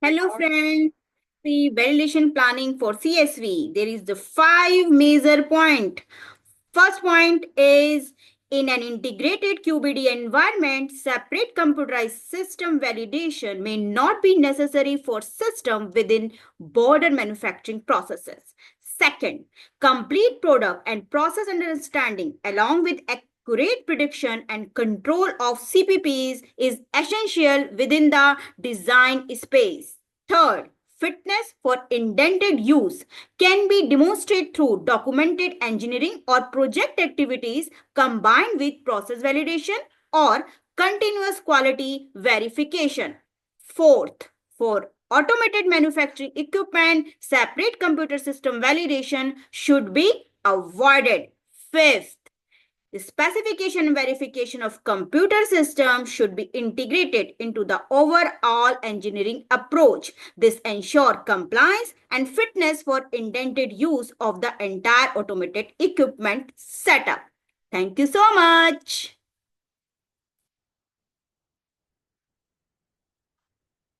Hello friends, the validation planning for CSV. There is the five major point. First point is in an integrated QBD environment, separate computerized system validation may not be necessary for system within border manufacturing processes. Second, complete product and process understanding along with accurate prediction and control of CPPs is essential within the design space. Third, fitness for intended use can be demonstrated through documented engineering or project activities combined with process validation or continuous quality verification. Fourth, for automated manufacturing equipment, separate computer system validation should be avoided. Fifth, the specification and verification of computer systems should be integrated into the overall engineering approach. This ensures compliance and fitness for intended use of the entire automated equipment setup. Thank you so much.